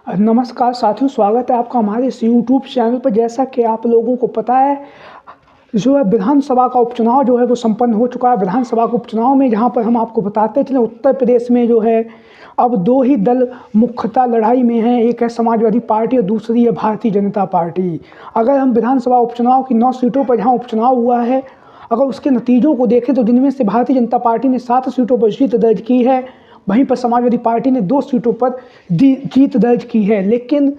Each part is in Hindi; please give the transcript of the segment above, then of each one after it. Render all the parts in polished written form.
नमस्कार साथियों, स्वागत है आपका हमारे इस यूट्यूब चैनल पर। जैसा कि आप लोगों को पता है, जो है विधानसभा का उपचुनाव जो है वो संपन्न हो चुका है। विधानसभा के उपचुनाव में जहां पर हम आपको बताते चले, उत्तर प्रदेश में जो है अब दो ही दल मुख्यतः लड़ाई में हैं। एक है समाजवादी पार्टी और दूसरी है भारतीय जनता पार्टी। अगर हम विधानसभा उपचुनाव की 9 सीटों पर जहाँ उपचुनाव हुआ है, अगर उसके नतीजों को देखें तो जिनमें से भारतीय जनता पार्टी ने 7 सीटों पर जीत दर्ज की है, वहीं पर समाजवादी पार्टी ने 2 सीटों पर जीत दर्ज की है। लेकिन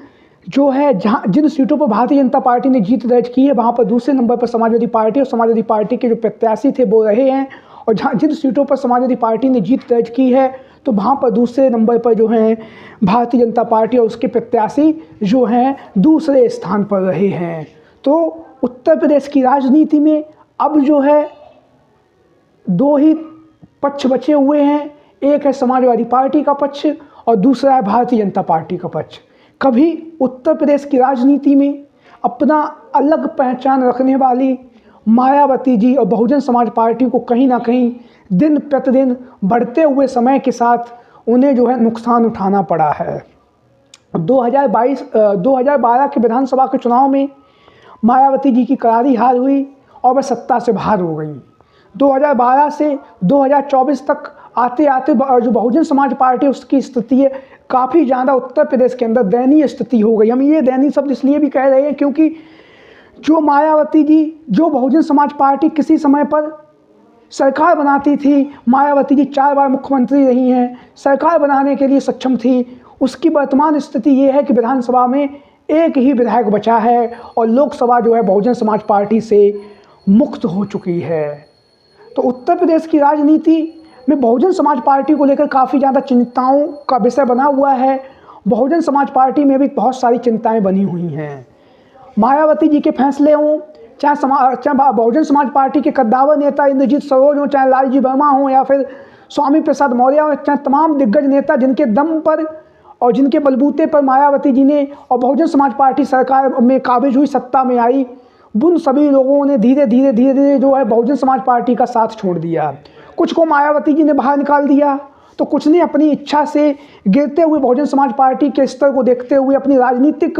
जो है जहाँ जिन सीटों पर भारतीय जनता पार्टी ने जीत दर्ज की है, वहाँ पर दूसरे नंबर पर समाजवादी पार्टी और समाजवादी पार्टी के जो प्रत्याशी थे वो रहे हैं। और जहाँ जिन सीटों पर समाजवादी पार्टी ने जीत दर्ज की है, तो वहाँ पर दूसरे नंबर पर जो है भारतीय जनता पार्टी और उसके प्रत्याशी जो हैं दूसरे स्थान पर रहे हैं। तो उत्तर प्रदेश की राजनीति में अब जो है 2 ही पक्ष बचे हुए हैं। एक है समाजवादी पार्टी का पक्ष और दूसरा है भारतीय जनता पार्टी का पक्ष। कभी उत्तर प्रदेश की राजनीति में अपना अलग पहचान रखने वाली मायावती जी और बहुजन समाज पार्टी को कहीं ना कहीं दिन प्रतिदिन बढ़ते हुए समय के साथ उन्हें जो है नुकसान उठाना पड़ा है। 2012 के विधानसभा के चुनाव में मायावती जी की करारी हार हुई और वह सत्ता से बाहर हो गई। 2012 से 2024 तक आते आते जो बहुजन समाज पार्टी उसकी स्थिति काफ़ी ज़्यादा उत्तर प्रदेश के अंदर दयनीय स्थिति हो गई। हम ये दयनीय शब्द इसलिए भी कह रहे हैं क्योंकि जो मायावती जी, जो बहुजन समाज पार्टी किसी समय पर सरकार बनाती थी, मायावती जी 4 बार मुख्यमंत्री रही हैं, सरकार बनाने के लिए सक्षम थी, उसकी वर्तमान स्थिति ये है कि विधानसभा में एक ही विधायक बचा है और लोकसभा जो है बहुजन समाज पार्टी से मुक्त हो चुकी है। तो उत्तर प्रदेश की राजनीति में बहुजन समाज पार्टी को लेकर काफ़ी ज़्यादा चिंताओं का विषय बना हुआ है। बहुजन समाज पार्टी में भी बहुत सारी चिंताएं बनी हुई हैं। मायावती जी के फैसले हों, चाहे बहुजन समाज पार्टी के कद्दावर नेता इंद्रजीत सरोज हों, चाहे लालजी वर्मा हों या फिर स्वामी प्रसाद मौर्य हों, चाहे तमाम दिग्गज नेता जिनके दम पर और जिनके बलबूते पर मायावती जी ने और बहुजन समाज पार्टी सरकार में काबिज हुई, सत्ता में आई, उन सभी लोगों ने धीरे धीरे जो है बहुजन समाज पार्टी का साथ छोड़ दिया। कुछ को मायावती जी ने बाहर निकाल दिया, तो कुछ ने अपनी इच्छा से गिरते हुए बहुजन समाज पार्टी के स्तर को देखते हुए अपनी राजनीतिक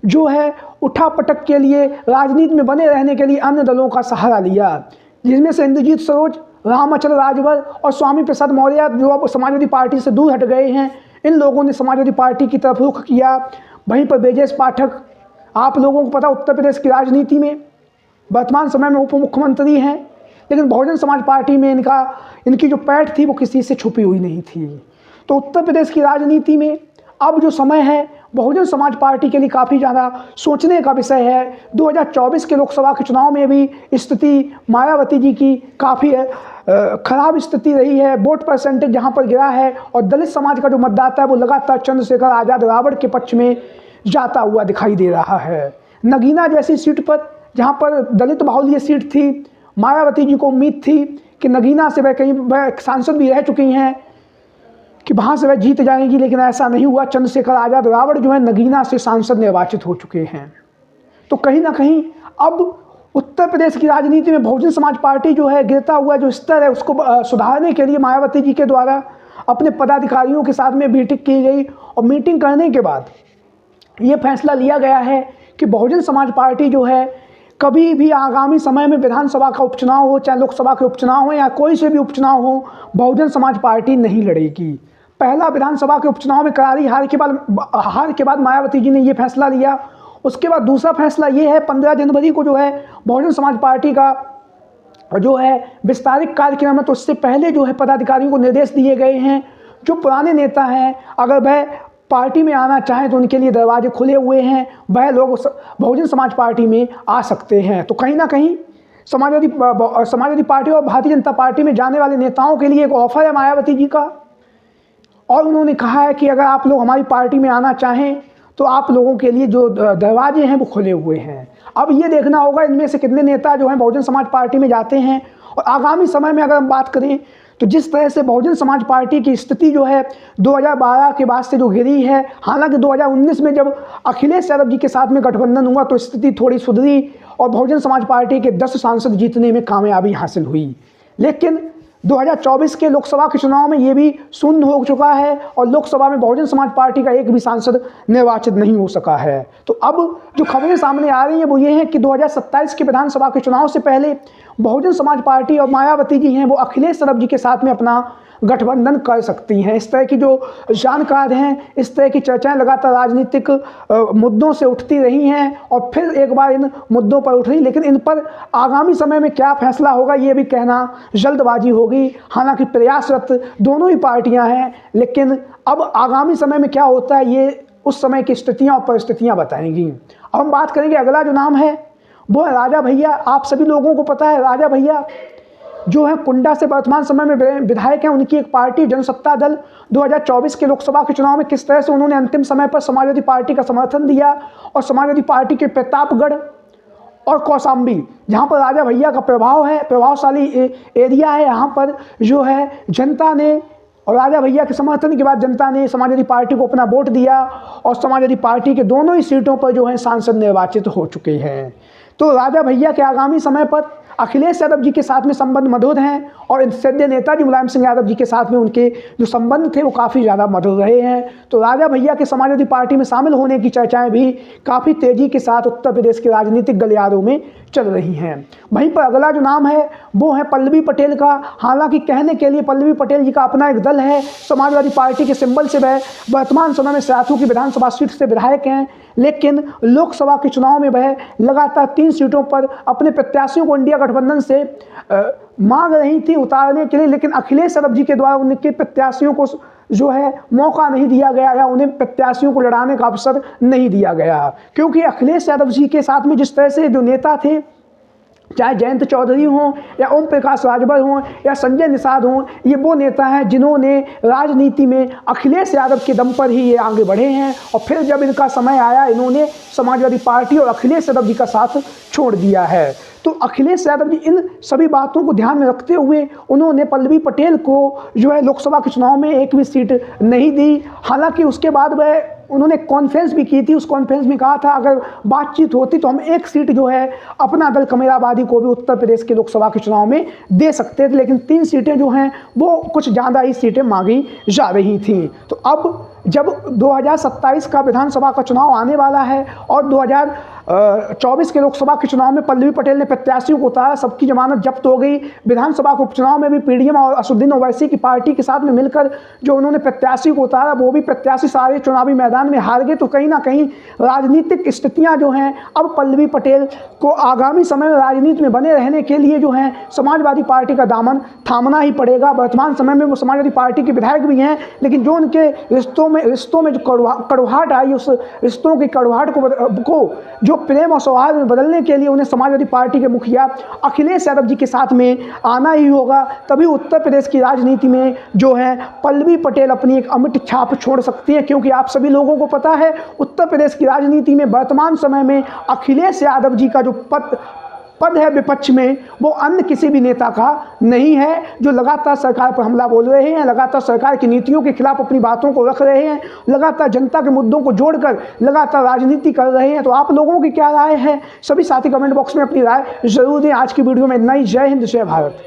जो है उठापटक के लिए, राजनीति में बने रहने के लिए अन्य दलों का सहारा लिया, जिसमें से इंद्रजीत सरोज, रामचंद्र राजभर और स्वामी प्रसाद मौर्य जो अब समाजवादी पार्टी से दूर हट गए हैं, इन लोगों ने समाजवादी पार्टी की तरफ रुख किया। वहीं पर ब्रजेश पाठक, आप लोगों को पता उत्तर प्रदेश की राजनीति में वर्तमान समय में उप मुख्यमंत्री हैं, लेकिन बहुजन समाज पार्टी में इनकी जो पैठ थी वो किसी से छुपी हुई नहीं थी। तो उत्तर प्रदेश की राजनीति में अब जो समय है बहुजन समाज पार्टी के लिए काफ़ी ज़्यादा सोचने का विषय है। 2024 के लोकसभा के चुनाव में भी स्थिति मायावती जी की काफ़ी खराब स्थिति रही है। वोट परसेंटेज जहाँ पर गिरा है और दलित समाज का जो मतदाता है वो लगातार चंद्रशेखर आज़ाद रावण के पक्ष में जाता हुआ दिखाई दे रहा है। नगीना जैसी सीट पर, जहाँ पर दलित बाहुल्य सीट थी, मायावती जी को उम्मीद थी कि नगीना से वह सांसद भी रह चुकी हैं कि वहाँ से वह जीत जाएंगी, लेकिन ऐसा नहीं हुआ। चंद्रशेखर आज़ाद रावण जो है नगीना से सांसद निर्वाचित हो चुके हैं। तो कहीं ना कहीं अब उत्तर प्रदेश की राजनीति में बहुजन समाज पार्टी जो है गिरता हुआ जो स्तर है उसको सुधारने के लिए मायावती जी के द्वारा अपने पदाधिकारियों के साथ में मीटिंग की गई और मीटिंग करने के बाद ये फैसला लिया गया है कि बहुजन समाज पार्टी जो है कभी भी आगामी समय में विधानसभा का उपचुनाव हो, चाहे लोकसभा के उपचुनाव हो या कोई से भी उपचुनाव हो, बहुजन समाज पार्टी नहीं लड़ेगी। पहला विधानसभा के उपचुनाव में करारी हार के बाद मायावती जी ने ये फैसला लिया। उसके बाद दूसरा फैसला ये है 15 जनवरी को जो है बहुजन समाज पार्टी का जो है विस्तारित कार्यक्रम है, तो उससे पहले जो है पदाधिकारियों को निर्देश दिए गए हैं, जो पुराने नेता हैं अगर वह पार्टी में आना चाहें तो उनके लिए दरवाजे खुले हुए हैं, वह लोग बहुजन समाज पार्टी में आ सकते हैं। तो कहीं ना कहीं समाजवादी पार्टी और भारतीय जनता पार्टी में जाने वाले नेताओं के लिए एक ऑफर है मायावती जी का, और उन्होंने कहा है कि अगर आप लोग हमारी पार्टी में आना चाहें तो आप लोगों के लिए जो दरवाजे हैं वो खुले हुए हैं। अब ये देखना होगा इनमें से कितने नेता जो हैं बहुजन समाज पार्टी में जाते हैं। और आगामी समय में अगर हम बात करें तो जिस तरह से बहुजन समाज पार्टी की स्थिति जो है 2012 के बाद से जो गिरी है, हालांकि 2019 में जब अखिलेश यादव जी के साथ में गठबंधन हुआ तो स्थिति थोड़ी सुधरी और बहुजन समाज पार्टी के 10 सांसद जीतने में कामयाबी हासिल हुई, लेकिन 2024 के लोकसभा के चुनाव में ये भी शून्य हो चुका है और लोकसभा में बहुजन समाज पार्टी का एक भी सांसद निर्वाचित नहीं हो सका है। तो अब जो खबरें सामने आ रही हैं वो ये हैं कि 2027 के विधानसभा के चुनाव से पहले बहुजन समाज पार्टी और मायावती जी हैं वो अखिलेश यादव जी के साथ में अपना गठबंधन कर सकती हैं। इस तरह की जो जानकार हैं, इस तरह की चर्चाएं लगातार राजनीतिक मुद्दों से उठती रही हैं और फिर एक बार इन मुद्दों पर उठ रही, लेकिन इन पर आगामी समय में क्या फैसला होगा ये भी कहना जल्दबाजी होगी। हालांकि प्रयासरत दोनों ही पार्टियां हैं, लेकिन अब आगामी समय में क्या होता है ये उस समय की स्थितियाँ और परिस्थितियाँ बताएंगी। अब हम बात करेंगे, अगला जो नाम है वो है राजा भैया। आप सभी लोगों को पता है राजा भैया जो है कुंडा से वर्तमान समय में विधायक हैं। उनकी एक पार्टी जनसत्ता दल 2024 के लोकसभा के चुनाव में किस तरह से उन्होंने अंतिम समय पर समाजवादी पार्टी का समर्थन दिया और समाजवादी पार्टी के प्रतापगढ़ और कौशाम्बी जहाँ पर राजा भैया का प्रभाव है, प्रभावशाली एरिया है, यहाँ पर जो है जनता ने और राजा भैया के समर्थन के बाद जनता ने समाजवादी पार्टी को अपना वोट दिया और समाजवादी पार्टी के दोनों ही सीटों पर जो है सांसद निर्वाचित हो चुके हैं। तो राजा भैया के आगामी समय पर अखिलेश यादव जी के साथ में संबंध मधुर हैं और सद्य नेताजी मुलायम सिंह यादव जी के साथ में उनके जो संबंध थे वो काफ़ी ज़्यादा मधुर रहे हैं। तो राजा भैया के समाजवादी पार्टी में शामिल होने की चर्चाएं भी काफ़ी तेज़ी के साथ उत्तर प्रदेश के राजनीतिक गलियारों में चल रही हैं। वहीं पर अगला जो नाम है वो है पल्लवी पटेल का। हालांकि कहने के लिए पल्लवी पटेल जी का अपना एक दल है, समाजवादी पार्टी के सिंबल से वह वर्तमान समय में साथू की विधानसभा सीट से विधायक हैं, लेकिन लोकसभा के चुनाव में वह लगातार 3 सीटों पर अपने प्रत्याशियों को इंडिया गठबंधन से मांग रही थी उतारने के लिए, लेकिन अखिलेश यादव जी के द्वारा उनके प्रत्याशियों को जो है मौका नहीं दिया गया या उन्हें प्रत्याशियों को लड़ाने का अवसर नहीं दिया गया। क्योंकि अखिलेश यादव जी के साथ में जिस तरह से जो नेता थे, चाहे जयंत चौधरी हों या ओम प्रकाश राजभर हों या संजय निषाद हों, ये वो नेता हैं जिन्होंने राजनीति में अखिलेश यादव के दम पर ही ये आगे बढ़े हैं और फिर जब इनका समय आया इन्होंने समाजवादी पार्टी और अखिलेश यादव जी का साथ छोड़ दिया है। तो अखिलेश यादव जी इन सभी बातों को ध्यान में रखते हुए उन्होंने पल्लवी पटेल को जो है लोकसभा के चुनाव में एक भी सीट नहीं दी। हालांकि उसके बाद वह उन्होंने कॉन्फ्रेंस भी की थी, उस कॉन्फ्रेंस में कहा था अगर बातचीत होती तो हम एक सीट जो है अपना दल कमेराबादी को भी उत्तर प्रदेश के लोकसभा के चुनाव में दे सकते थे, लेकिन 3 सीटें जो हैं वो कुछ ज़्यादा ही सीटें मांगी जा रही थी। तो अब जब 2027 का विधानसभा का चुनाव आने वाला है और 2024 के लोकसभा के चुनाव में पल्लवी पटेल ने प्रत्याशियों को उतारा, सबकी जमानत जब्त हो गई। विधानसभा के उपचुनाव में भी पीडीएम और असदुद्दीन ओवैसी की पार्टी के साथ में मिलकर जो उन्होंने प्रत्याशी को उतारा वो भी प्रत्याशी सारे चुनावी मैदान में हार गए। तो कहीं ना कहीं राजनीतिक स्थितियाँ जो हैं अब पल्लवी पटेल को आगामी समय में राजनीति में बने रहने के लिए जो है समाजवादी पार्टी का दामन थामना ही पड़ेगा। वर्तमान समय में वो समाजवादी पार्टी के विधायक भी हैं, लेकिन जो उनके रिश्तों में जो कड़वाहट आई, उस रिश्तों की कड़वाहट को जो प्रेम और सौहार्द में बदलने के लिए उन्हें समाजवादी पार्टी के मुखिया अखिलेश यादव जी के साथ में आना ही होगा। तभी उत्तर प्रदेश की राजनीति में जो है पल्लवी पटेल अपनी एक अमिट छाप छोड़ सकती है, क्योंकि आप सभी लोगों को पता है उत्तर प्रदेश की राजनीति में वर्तमान समय में अखिलेश यादव जी का जो पद है विपक्ष में वो अन्य किसी भी नेता का नहीं है, जो लगातार सरकार पर हमला बोल रहे हैं, लगातार सरकार की नीतियों के खिलाफ अपनी बातों को रख रहे हैं, लगातार जनता के मुद्दों को जोड़कर लगातार राजनीति कर रहे हैं। तो आप लोगों की क्या राय है? सभी साथी कमेंट बॉक्स में अपनी राय जरूर दें। आज की वीडियो में इतना ही। जय हिंद, जय भारत।